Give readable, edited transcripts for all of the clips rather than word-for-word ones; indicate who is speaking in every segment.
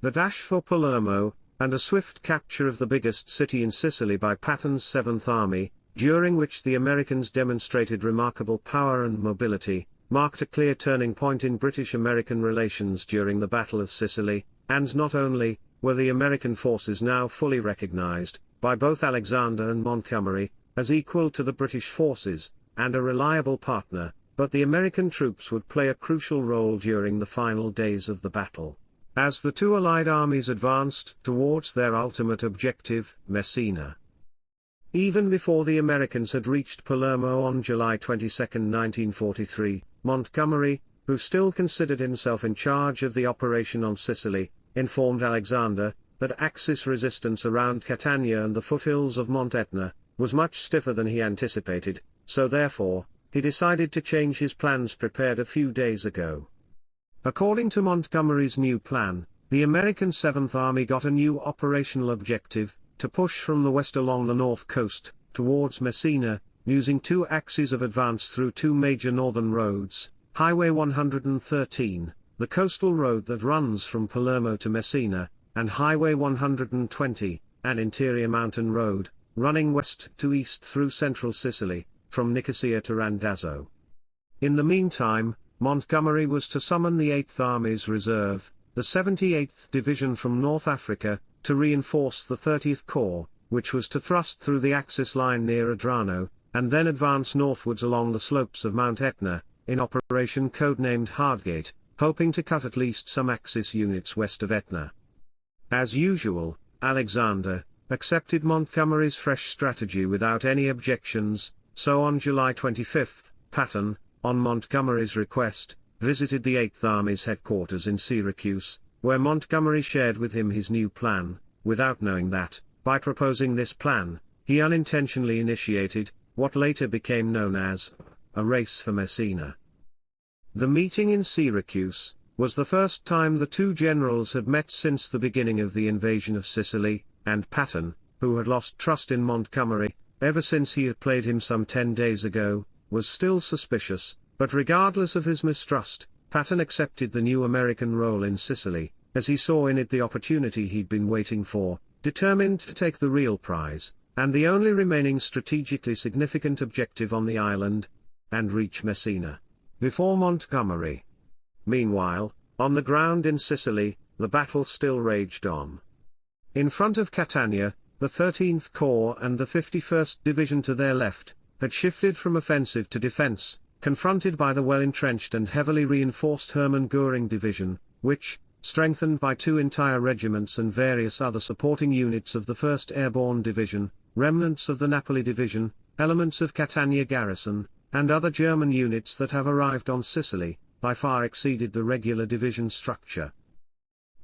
Speaker 1: The dash for Palermo, and a swift capture of the biggest city in Sicily by Patton's Seventh Army, during which the Americans demonstrated remarkable power and mobility, marked a clear turning point in British-American relations during the Battle of Sicily, and not only were the American forces now fully recognized, by both Alexander and Montgomery, as equal to the British forces, and a reliable partner, but the American troops would play a crucial role during the final days of the battle. As the two Allied armies advanced towards their ultimate objective, Messina. Even before the Americans had reached Palermo on July 22, 1943, Montgomery, who still considered himself in charge of the operation on Sicily, informed Alexander that Axis resistance around Catania and the foothills of Mont Etna was much stiffer than he anticipated, so therefore, he decided to change his plans prepared a few days ago. According to Montgomery's new plan, the American Seventh Army got a new operational objective, to push from the west along the north coast, towards Messina, using two axes of advance through two major northern roads, Highway 113, the coastal road that runs from Palermo to Messina, and Highway 120, an interior mountain road, running west to east through central Sicily, from Nicosia to Randazzo. In the meantime, Montgomery was to summon the 8th Army's reserve, the 78th Division from North Africa, to reinforce the 30th Corps, which was to thrust through the Axis line near Adrano, and then advance northwards along the slopes of Mount Etna, in operation codenamed Hardgate, hoping to cut at least some Axis units west of Etna. As usual, Alexander accepted Montgomery's fresh strategy without any objections, so on July 25, Patton, on Montgomery's request, visited the 8th Army's headquarters in Syracuse, where Montgomery shared with him his new plan, without knowing that, by proposing this plan, he unintentionally initiated what later became known as a race for Messina. The meeting in Syracuse was the first time the two generals had met since the beginning of the invasion of Sicily, and Patton, who had lost trust in Montgomery ever since he had played him some 10 days ago, was still suspicious, but regardless of his mistrust, Patton accepted the new American role in Sicily, as he saw in it the opportunity he'd been waiting for, determined to take the real prize, and the only remaining strategically significant objective on the island, and reach Messina before Montgomery. Meanwhile, on the ground in Sicily, the battle still raged on. In front of Catania, the 13th Corps and the 51st Division to their left, had shifted from offensive to defense, confronted by the well-entrenched and heavily reinforced Hermann Göring Division, which, strengthened by two entire regiments and various other supporting units of the 1st Airborne Division, remnants of the Napoli Division, elements of Catania Garrison, and other German units that have arrived on Sicily, by far exceeded the regular division structure.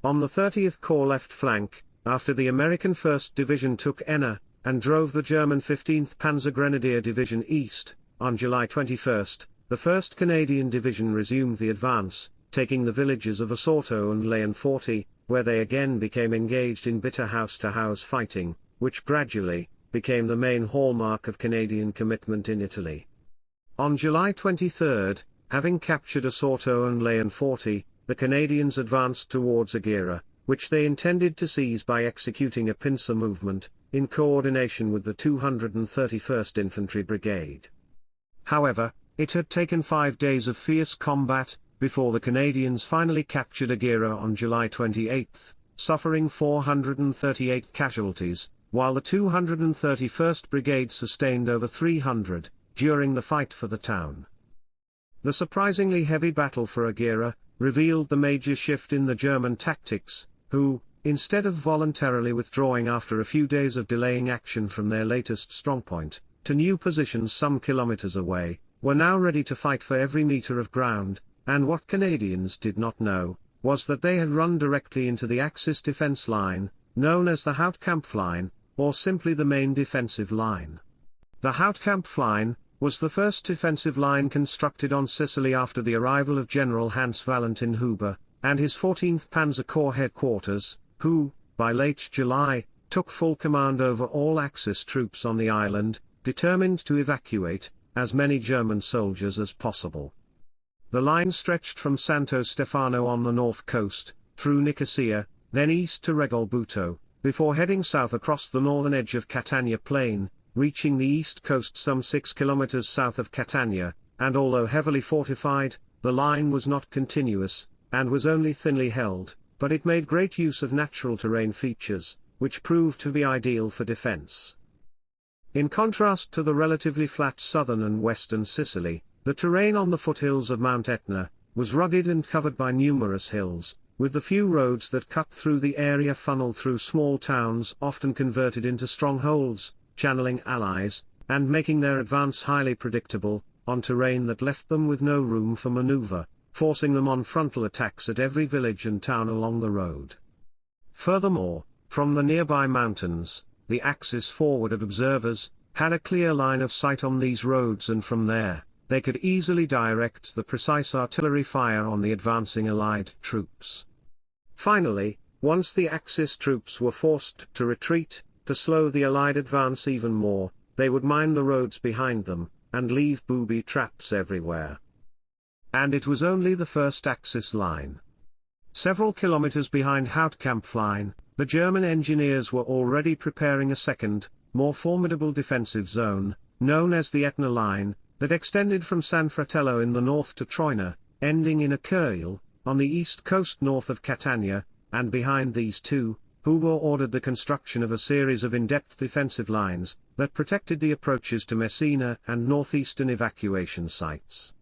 Speaker 1: On the 30th Corps left flank, after the American 1st Division took Enna, and drove the German 15th Panzergrenadier Division east, on July 21, the 1st Canadian Division resumed the advance, taking the villages of Osorto and Leonforte, where they again became engaged in bitter house-to-house fighting, which gradually became the main hallmark of Canadian commitment in Italy. On July 23, having captured Osorto and Leonforte, the Canadians advanced towards Aguirre, which they intended to seize by executing a pincer movement, in coordination with the 231st Infantry Brigade. However, it had taken 5 days of fierce combat, before the Canadians finally captured Aguirre on July 28, suffering 438 casualties, while the 231st Brigade sustained over 300, during the fight for the town. The surprisingly heavy battle for Aguirre revealed the major shift in the German tactics, who, instead of voluntarily withdrawing after a few days of delaying action from their latest strongpoint, to new positions some kilometers away, were now ready to fight for every meter of ground, and what Canadians did not know, was that they had run directly into the Axis defense line, known as the Hauptkampf line, or simply the main defensive line. The Hauptkampf line was the first defensive line constructed on Sicily after the arrival of General Hans Valentin Huber, and his 14th Panzer Corps headquarters, who, by late July, took full command over all Axis troops on the island, determined to evacuate as many German soldiers as possible. The line stretched from Santo Stefano on the north coast, through Nicosia, then east to Regolbuto, before heading south across the northern edge of Catania Plain, reaching the east coast some 6 kilometers south of Catania, and although heavily fortified, the line was not continuous, and was only thinly held, but it made great use of natural terrain features, which proved to be ideal for defense. In contrast to the relatively flat southern and western Sicily, the terrain on the foothills of Mount Etna was rugged and covered by numerous hills, with the few roads that cut through the area funneled through small towns often converted into strongholds, channeling allies, and making their advance highly predictable, on terrain that left them with no room for maneuver, forcing them on frontal attacks at every village and town along the road. Furthermore, from the nearby mountains, the Axis forwarded observers had a clear line of sight on these roads, and from there, they could easily direct the precise artillery fire on the advancing Allied troops. Finally, once the Axis troops were forced to retreat, to slow the Allied advance even more, they would mine the roads behind them, and leave booby traps everywhere. And it was only the first Axis line. Several kilometers behind Hauptkampfline, the German engineers were already preparing a second, more formidable defensive zone, known as the Etna Line, that extended from San Fratello in the north to Troina, ending in a curl, on the east coast north of Catania, and behind these two, who were ordered the construction of a series of in-depth defensive lines, that protected the approaches to Messina and northeastern evacuation sites.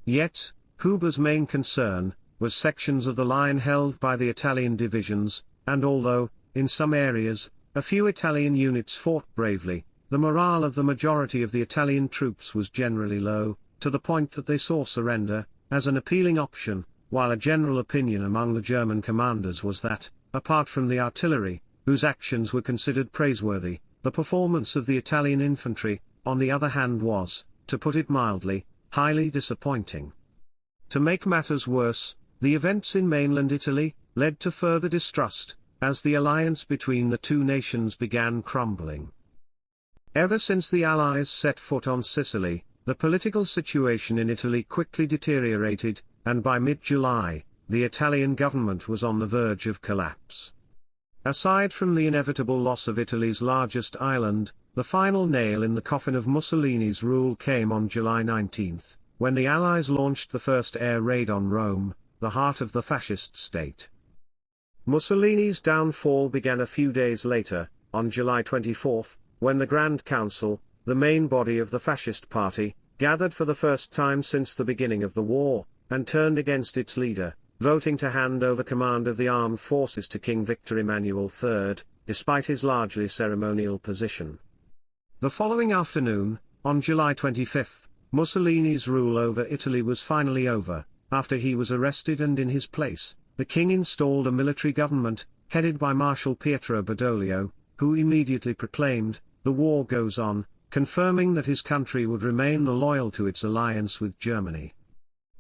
Speaker 1: Yet, Huber's main concern was sections of the line held by the Italian divisions, and although, in some areas, a few Italian units fought bravely, the morale of the majority of the Italian troops was generally low, to the point that they saw surrender as an appealing option, while a general opinion among the German commanders was that, apart from the artillery, whose actions were considered praiseworthy, the performance of the Italian infantry, on the other hand was, to put it mildly, highly disappointing. To make matters worse, the events in mainland Italy led to further distrust, as the alliance between the two nations began crumbling. Ever since the Allies set foot on Sicily, the political situation in Italy quickly deteriorated, and by mid-July, the Italian government was on the verge of collapse. Aside from the inevitable loss of Italy's largest island, the final nail in the coffin of Mussolini's rule came on July 19, when the Allies launched the first air raid on Rome, the heart of the fascist state. Mussolini's downfall began a few days later, on July 24, when the Grand Council, the main body of the fascist party, gathered for the first time since the beginning of the war, and turned against its leader, voting to hand over command of the armed forces to King Victor Emmanuel III, despite his largely ceremonial position. The following afternoon, on July 25, Mussolini's rule over Italy was finally over, after he was arrested, and in his place, the king installed a military government, headed by Marshal Pietro Badoglio, who immediately proclaimed, "The war goes on," confirming that his country would remain loyal to its alliance with Germany.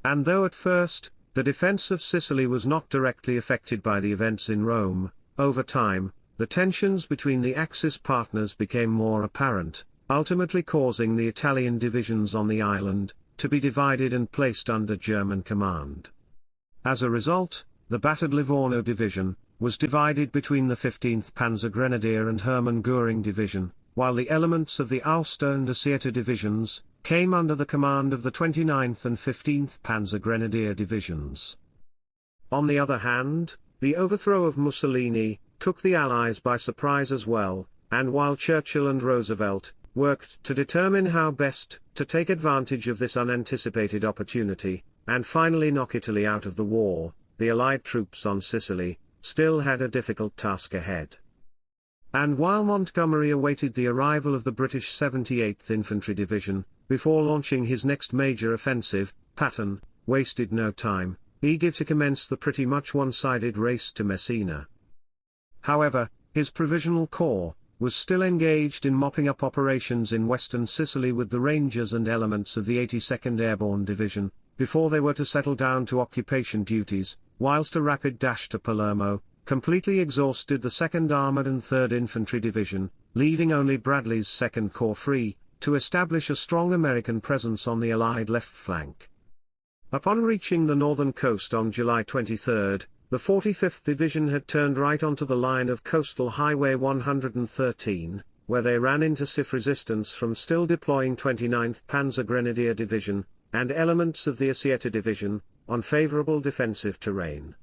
Speaker 1: And though at first, the defense of Sicily was not directly affected by the events in Rome, over time, the tensions between the Axis partners became more apparent, ultimately causing the Italian divisions on the island to be divided and placed under German command. As a result, the battered Livorno division was divided between the 15th Panzergrenadier and Hermann Göring division, while the elements of the Aosta and Acerta divisions came under the command of the 29th and 15th Panzergrenadier divisions. On the other hand, the overthrow of Mussolini took the Allies by surprise as well, and while Churchill and Roosevelt worked to determine how best to take advantage of this unanticipated opportunity, and finally knock Italy out of the war, the Allied troops on Sicily still had a difficult task ahead. And while Montgomery awaited the arrival of the British 78th Infantry Division, before launching his next major offensive, Patton wasted no time, eager to commence the pretty much one-sided race to Messina. However, his Provisional Corps was still engaged in mopping up operations in western Sicily with the Rangers and elements of the 82nd Airborne Division, before they were to settle down to occupation duties, whilst a rapid dash to Palermo completely exhausted the 2nd Armoured and 3rd Infantry Division, leaving only Bradley's 2nd Corps free to establish a strong American presence on the Allied left flank. Upon reaching the northern coast on July 23, the 45th Division had turned right onto the line of Coastal Highway 113, where they ran into stiff resistance from still deploying 29th Panzer Grenadier Division, and elements of the Asieta Division, on favorable defensive terrain.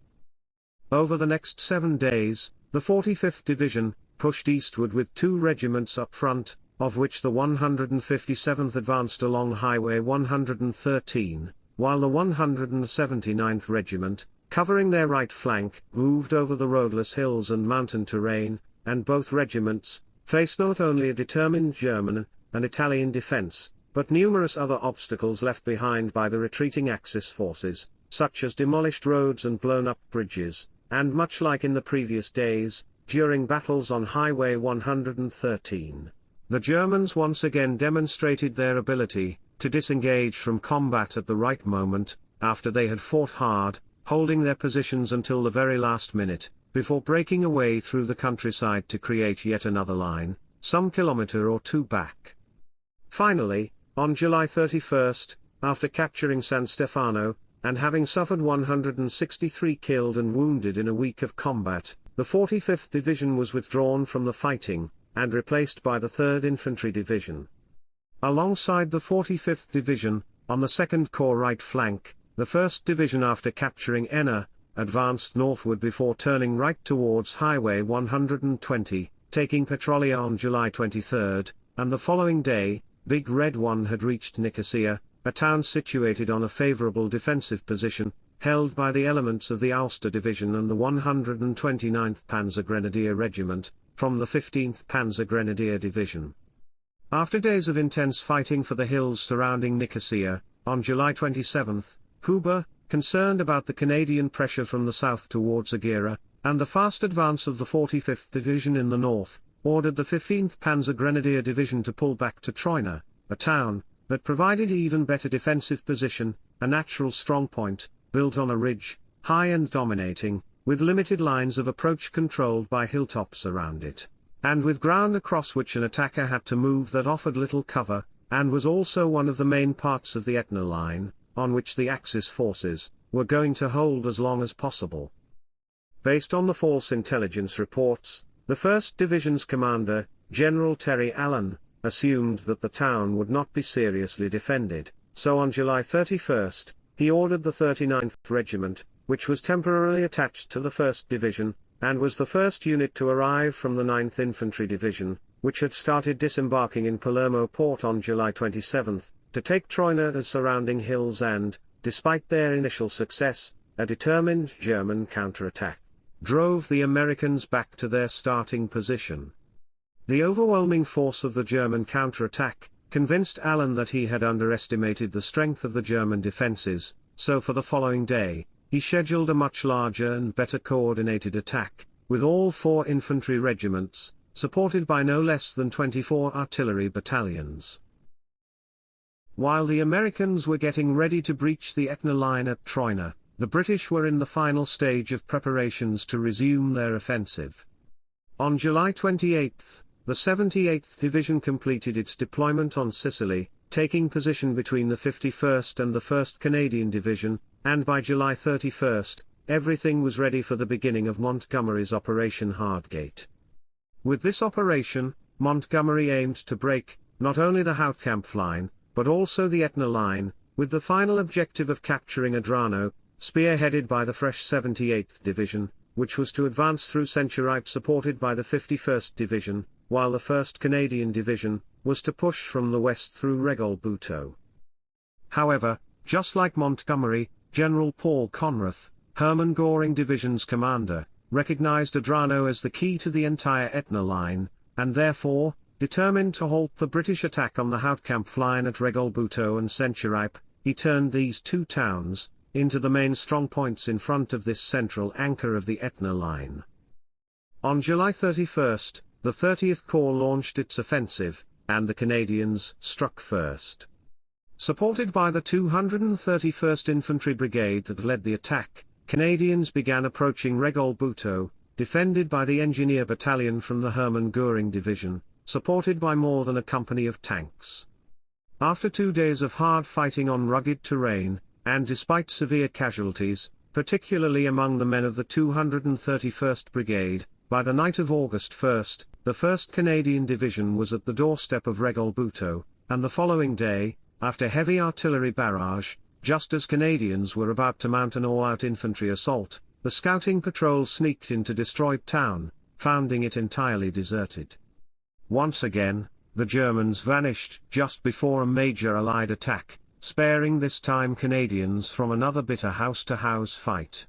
Speaker 1: Over the next 7 days, the 45th Division pushed eastward with 2 regiments up front, of which the 157th advanced along Highway 113, while the 179th Regiment, covering their right flank, moved over the roadless hills and mountain terrain, and both regiments faced not only a determined German and Italian defense, but numerous other obstacles left behind by the retreating Axis forces, such as demolished roads and blown-up bridges, and much like in the previous days, during battles on Highway 113. The Germans once again demonstrated their ability to disengage from combat at the right moment, after they had fought hard, holding their positions until the very last minute, before breaking away through the countryside to create yet another line, some kilometre or 2 back. Finally, on July 31st, after capturing San Stefano, and having suffered 163 killed and wounded in a week of combat, the 45th Division was withdrawn from the fighting, and replaced by the 3rd Infantry Division. Alongside the 45th Division, on the 2nd Corps right flank, the 1st Division, after capturing Enna, advanced northward before turning right towards Highway 120, taking Petrolia on July 23, and the following day, Big Red 1 had reached Nicosia, a town situated on a favorable defensive position, held by the elements of the Ulster Division and the 129th Panzer Grenadier Regiment, from the 15th Panzer Grenadier Division. After days of intense fighting for the hills surrounding Nicosia, on July 27, Huber, concerned about the Canadian pressure from the south towards Agira, and the fast advance of the 45th Division in the north, ordered the 15th Panzer Grenadier Division to pull back to Troina, a town that provided even better defensive position, a natural strong point, built on a ridge, high and dominating, with limited lines of approach controlled by hilltops around it, and with ground across which an attacker had to move that offered little cover, and was also one of the main parts of the Etna line, on which the Axis forces were going to hold as long as possible. Based on the false intelligence reports, the 1st Division's commander, General Terry Allen, assumed that the town would not be seriously defended, so on July 31st, he ordered the 39th Regiment, which was temporarily attached to the 1st Division, and was the first unit to arrive from the 9th Infantry Division, which had started disembarking in Palermo port on July 27, to take Troina and surrounding hills and, despite their initial success, a determined German counterattack drove the Americans back to their starting position. The overwhelming force of the German counterattack convinced Allen that he had underestimated the strength of the German defenses, so for the following day, he scheduled a much larger and better coordinated attack, with all 4 infantry regiments, supported by no less than 24 artillery battalions. While the Americans were getting ready to breach the Etna line at Troina, the British were in the final stage of preparations to resume their offensive. On July 28, the 78th Division completed its deployment on Sicily, taking position between the 51st and the 1st Canadian Division, and by July 31, everything was ready for the beginning of Montgomery's Operation Hardgate. With this operation, Montgomery aimed to break, not only the Houtkamp line, but also the Etna line, with the final objective of capturing Adrano, spearheaded by the fresh 78th Division, which was to advance through Centuripe supported by the 51st Division, while the 1st Canadian Division was to push from the west through Regol-Buteau. However, just like Montgomery, General Paul Conrath, Hermann Göring Division's commander, recognized Adrano as the key to the entire Etna line, and therefore, determined to halt the British attack on the Houtkamp line at Regol-Buteau and Centuripe, he turned these 2 towns into the main strong points in front of this central anchor of the Etna line. On July 31, the 30th Corps launched its offensive, and the Canadians struck first. Supported by the 231st Infantry Brigade that led the attack, Canadians began approaching Regol-Buteau, defended by the Engineer Battalion from the Hermann Göring Division, supported by more than a company of tanks. After 2 days of hard fighting on rugged terrain, and despite severe casualties, particularly among the men of the 231st Brigade. By the night of August 1st, the 1st Canadian Division was at the doorstep of Regolbuto, and the following day, after heavy artillery barrage, just as Canadians were about to mount an all-out infantry assault, the scouting patrol sneaked into destroyed town, finding it entirely deserted. Once again, the Germans vanished just before a major Allied attack, sparing this time Canadians from another bitter house-to-house fight.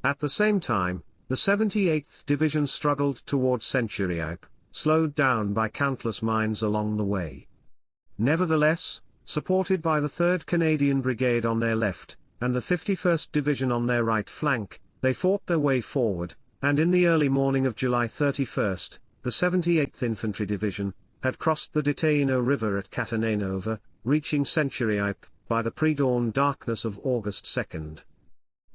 Speaker 1: At the same time, the 78th Division struggled towards Centuriape, slowed down by countless mines along the way. Nevertheless, supported by the 3rd Canadian Brigade on their left, and the 51st Division on their right flank, they fought their way forward, and in the early morning of July 31st, the 78th Infantry Division had crossed the Ditaino River at Catananova, reaching Centuriape by the pre-dawn darkness of August 2nd.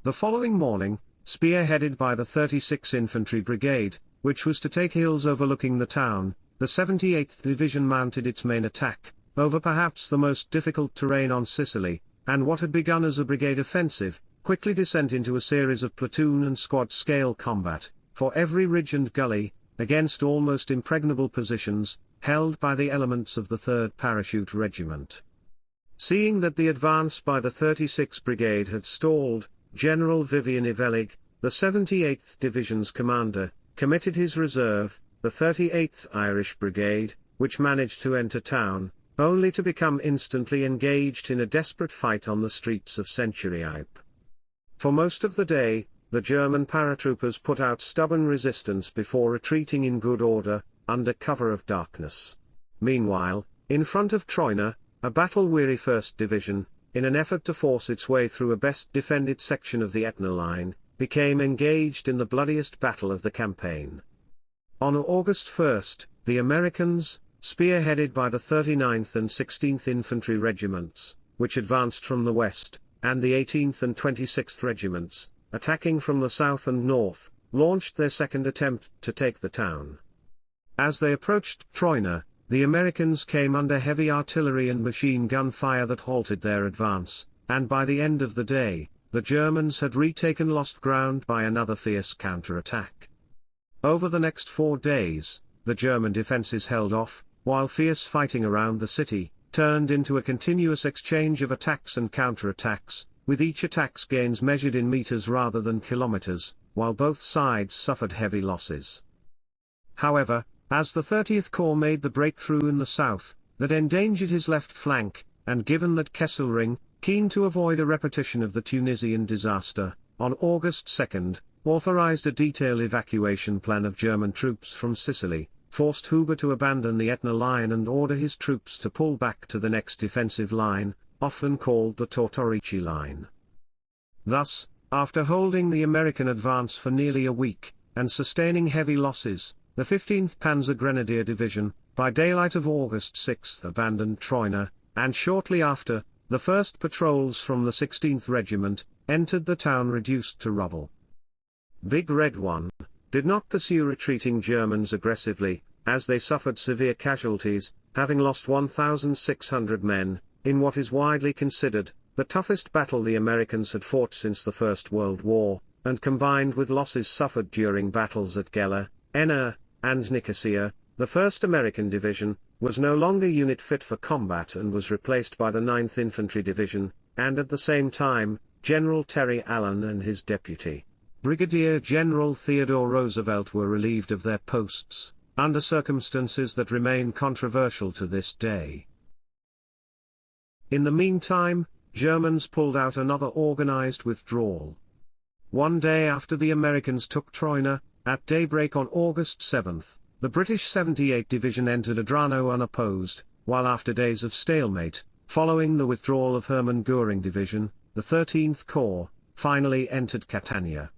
Speaker 1: The following morning, spearheaded by the 36th Infantry Brigade, which was to take hills overlooking the town, the 78th Division mounted its main attack, over perhaps the most difficult terrain on Sicily, and what had begun as a brigade offensive, quickly descent into a series of platoon and squad-scale combat, for every ridge and gully, against almost impregnable positions, held by the elements of the 3rd Parachute Regiment. Seeing that the advance by the 36th Brigade had stalled, General Vivian Ivelig, the 78th Division's commander, committed his reserve, the 38th Irish Brigade, which managed to enter town, only to become instantly engaged in a desperate fight on the streets of Centuriape. For most of the day, the German paratroopers put out stubborn resistance before retreating in good order, under cover of darkness. Meanwhile, in front of Troina, a battle-weary 1st Division, in an effort to force its way through a best-defended section of the Etna line, became engaged in the bloodiest battle of the campaign. On August 1st, the Americans, spearheaded by the 39th and 16th Infantry Regiments, which advanced from the west, and the 18th and 26th Regiments, attacking from the south and north, launched their second attempt to take the town. As they approached Troina, the Americans came under heavy artillery and machine gun fire that halted their advance, and by the end of the day, the Germans had retaken lost ground by another fierce counterattack. Over the next 4 days, the German defenses held off, while fierce fighting around the city turned into a continuous exchange of attacks and counterattacks, with each attack's gains measured in meters rather than kilometers, while both sides suffered heavy losses. However, as the 30th Corps made the breakthrough in the south, that endangered his left flank, and given that Kesselring, keen to avoid a repetition of the Tunisian disaster, on August 2nd, authorized a detailed evacuation plan of German troops from Sicily, forced Huber to abandon the Etna line and order his troops to pull back to the next defensive line, often called the Tortorici Line. Thus, after holding the American advance for nearly a week, and sustaining heavy losses, the 15th Panzer Grenadier Division, by daylight of August 6 abandoned Troina, and shortly after, the first patrols from the 16th Regiment entered the town reduced to rubble. Big Red 1 did not pursue retreating Germans aggressively, as they suffered severe casualties, having lost 1,600 men, in what is widely considered the toughest battle the Americans had fought since the First World War, and combined with losses suffered during battles at Gela, Enna, and Nicosia, the 1st American Division was no longer unit fit for combat and was replaced by the 9th Infantry Division, and at the same time, General Terry Allen and his deputy, Brigadier General Theodore Roosevelt, were relieved of their posts, under circumstances that remain controversial to this day. In the meantime, Germans pulled out another organized withdrawal. One day after the Americans took Troina, at daybreak on August 7, the British 78th Division entered Adrano unopposed, while after days of stalemate, following the withdrawal of Hermann Göring Division, the 13th Corps, finally entered Catania.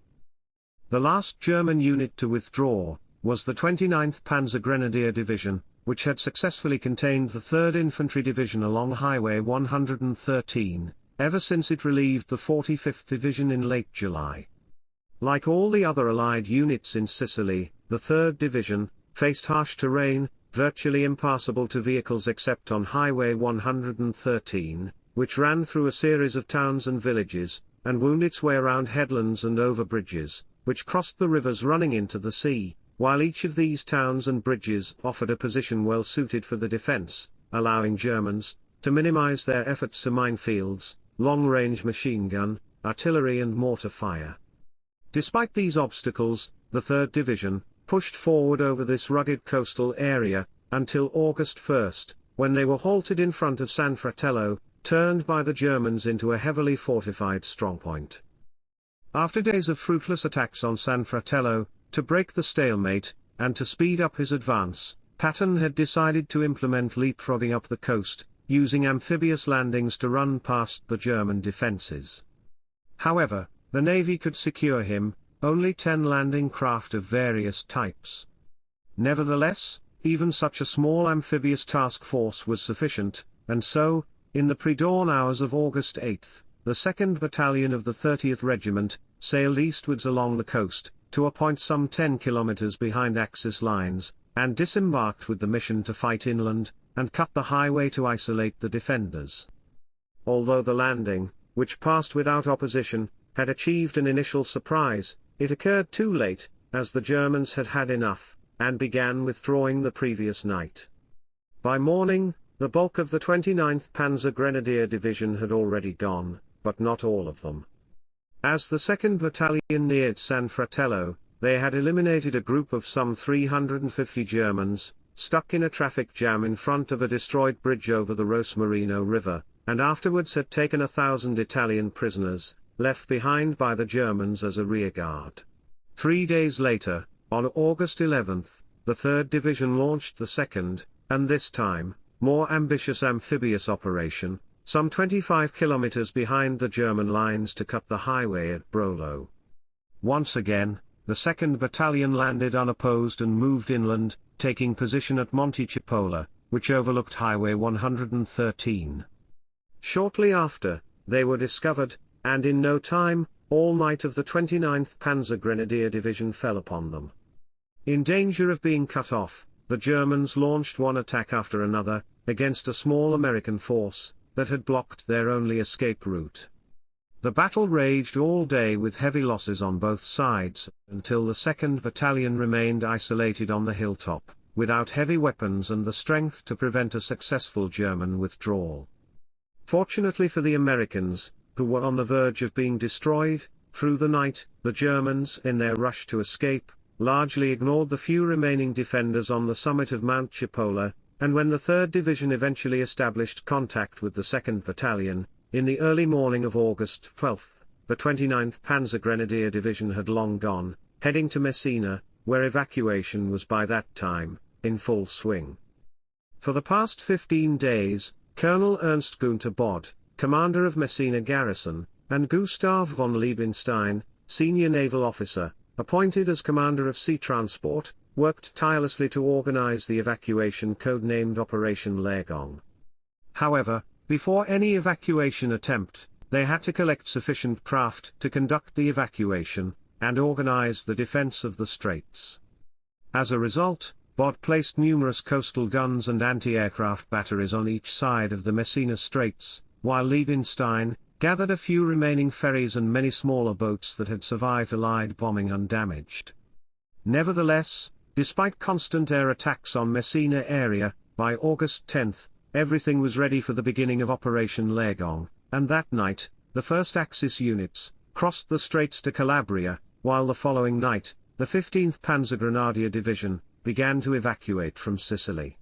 Speaker 1: The last German unit to withdraw was the 29th Panzer Grenadier Division, which had successfully contained the 3rd Infantry Division along Highway 113, ever since it relieved the 45th Division in late July. Like all the other Allied units in Sicily, the 3rd Division faced harsh terrain, virtually impassable to vehicles except on Highway 113, which ran through a series of towns and villages, and wound its way around headlands and over bridges, which crossed the rivers running into the sea, while each of these towns and bridges offered a position well suited for the defense, allowing Germans to minimize their efforts to minefields, long-range machine gun, artillery and mortar fire. Despite these obstacles, the 3rd Division pushed forward over this rugged coastal area, until August 1, when they were halted in front of San Fratello, turned by the Germans into a heavily fortified strongpoint. After days of fruitless attacks on San Fratello, to break the stalemate, and to speed up his advance, Patton had decided to implement leapfrogging up the coast, using amphibious landings to run past the German defenses. However, the Navy could secure him only 10 landing craft of various types. Nevertheless, even such a small amphibious task force was sufficient, and so, in the pre-dawn hours of August 8, the 2nd Battalion of the 30th Regiment sailed eastwards along the coast, to a point some 10 kilometers behind Axis lines, and disembarked with the mission to fight inland, and cut the highway to isolate the defenders. Although the landing, which passed without opposition, had achieved an initial surprise, it occurred too late, as the Germans had had enough, and began withdrawing the previous night. By morning, the bulk of the 29th Panzer Grenadier Division had already gone, but not all of them. As the 2nd Battalion neared San Fratello, they had eliminated a group of some 350 Germans, stuck in a traffic jam in front of a destroyed bridge over the Rosmarino River, and afterwards had taken 1,000 Italian prisoners, left behind by the Germans as a rearguard. 3 days later, on August 11, the 3rd Division launched the 2nd, and this time, more ambitious amphibious operation, some 25 kilometers behind the German lines to cut the highway at Brolo. Once again, the 2nd Battalion landed unopposed and moved inland, taking position at Monte Cipolla, which overlooked Highway 113. Shortly after, they were discovered, and in no time, all might of the 29th Panzer Grenadier Division fell upon them. In danger of being cut off, the Germans launched one attack after another, against a small American force that had blocked their only escape route. The battle raged all day with heavy losses on both sides, until the 2nd Battalion remained isolated on the hilltop, without heavy weapons and the strength to prevent a successful German withdrawal. Fortunately for the Americans, who were on the verge of being destroyed, through the night, the Germans, in their rush to escape, largely ignored the few remaining defenders on the summit of Mount Cipolla, and when the 3rd Division eventually established contact with the 2nd Battalion, in the early morning of August 12, the 29th Panzer Grenadier Division had long gone, heading to Messina, where evacuation was by that time in full swing. For the past 15 days, Colonel Ernst Gunther Bod, commander of Messina garrison, and Gustav von Liebenstein, senior naval officer, appointed as commander of sea transport, worked tirelessly to organize the evacuation codenamed Operation Lehrgang. However, before any evacuation attempt, they had to collect sufficient craft to conduct the evacuation, and organize the defense of the straits. As a result, Bod placed numerous coastal guns and anti-aircraft batteries on each side of the Messina Straits, while Liebenstein gathered a few remaining ferries and many smaller boats that had survived Allied bombing undamaged. Nevertheless, despite constant air attacks on Messina area, by August 10, everything was ready for the beginning of Operation Lehrgang, and that night, the 1st Axis units crossed the straits to Calabria, while the following night, the 15th Panzer Grenadier Division began to evacuate from Sicily.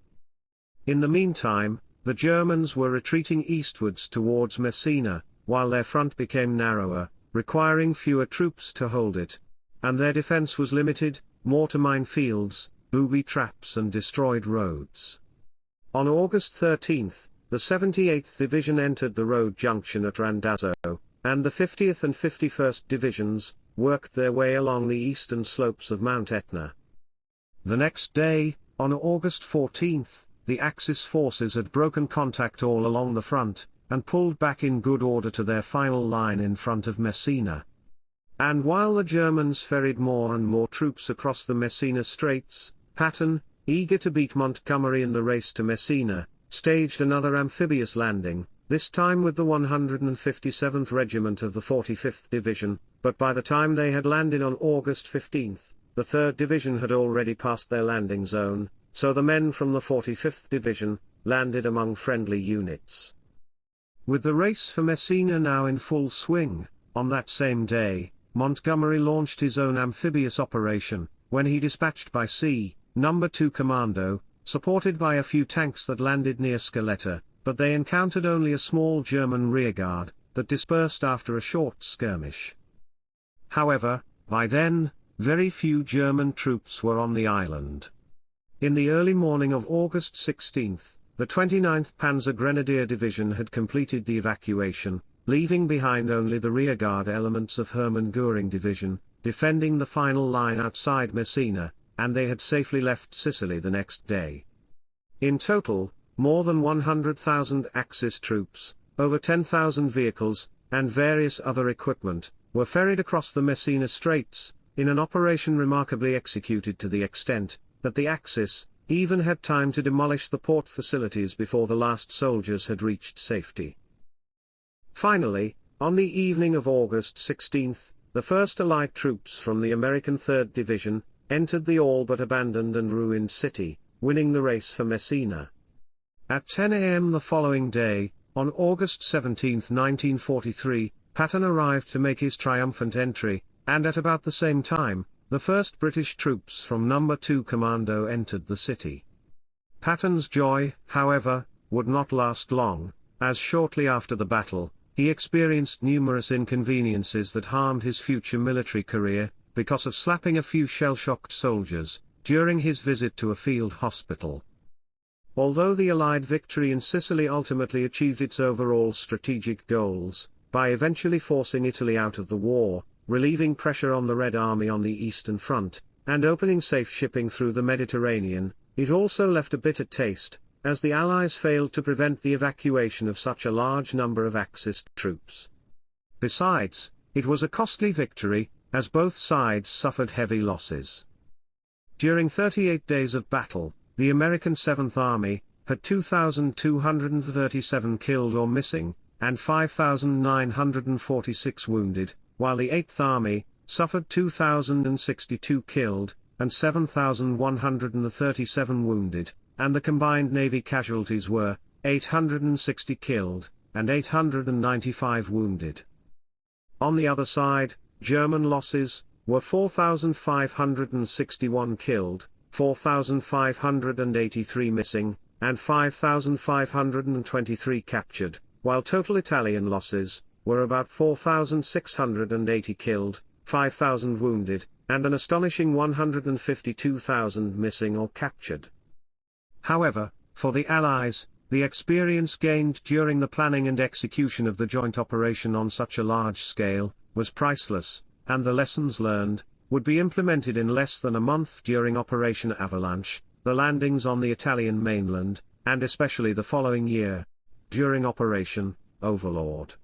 Speaker 1: In the meantime, the Germans were retreating eastwards towards Messina, while their front became narrower, requiring fewer troops to hold it, and their defense was limited, more to minefields, booby traps and destroyed roads. On August 13, the 78th Division entered the road junction at Randazzo, and the 50th and 51st Divisions worked their way along the eastern slopes of Mount Etna. The next day, on August 14, the Axis forces had broken contact all along the front, and pulled back in good order to their final line in front of Messina. And while the Germans ferried more and more troops across the Messina Straits, Patton, eager to beat Montgomery in the race to Messina, staged another amphibious landing, this time with the 157th Regiment of the 45th Division, but by the time they had landed on August 15, the 3rd Division had already passed their landing zone, so the men from the 45th Division landed among friendly units. With the race for Messina now in full swing, on that same day, Montgomery launched his own amphibious operation, when he dispatched by sea, No. 2 Commando, supported by a few tanks that landed near Scaletta, but they encountered only a small German rearguard, that dispersed after a short skirmish. However, by then, very few German troops were on the island. In the early morning of August 16, the 29th Panzer Grenadier Division had completed the evacuation, leaving behind only the rearguard elements of Hermann Göring Division, defending the final line outside Messina, and they had safely left Sicily the next day. In total, more than 100,000 Axis troops, over 10,000 vehicles, and various other equipment, were ferried across the Messina Straits, in an operation remarkably executed to the extent that the Axis even had time to demolish the port facilities before the last soldiers had reached safety. Finally, on the evening of August 16, the first Allied troops from the American 3rd Division entered the all but abandoned and ruined city, winning the race for Messina. At 10 a.m. the following day, on August 17, 1943, Patton arrived to make his triumphant entry, and at about the same time, the first British troops from No. 2 Commando entered the city. Patton's joy, however, would not last long, as shortly after the battle, he experienced numerous inconveniences that harmed his future military career, because of slapping a few shell-shocked soldiers, during his visit to a field hospital. Although the Allied victory in Sicily ultimately achieved its overall strategic goals, by eventually forcing Italy out of the war, relieving pressure on the Red Army on the Eastern Front, and opening safe shipping through the Mediterranean, it also left a bitter taste, as the Allies failed to prevent the evacuation of such a large number of Axis troops. Besides, it was a costly victory, as both sides suffered heavy losses. During 38 days of battle, the American 7th Army had 2,237 killed or missing, and 5,946 wounded, while the 8th Army suffered 2,062 killed, and 7,137 wounded, and the combined Navy casualties were 860 killed, and 895 wounded. On the other side, German losses were 4,561 killed, 4,583 missing, and 5,523 captured, while total Italian losses were about 4,680 killed, 5,000 wounded, and an astonishing 152,000 missing or captured. However, for the Allies, the experience gained during the planning and execution of the joint operation on such a large scale was priceless, and the lessons learned would be implemented in less than a month during Operation Avalanche, the landings on the Italian mainland, and especially the following year, during Operation Overlord.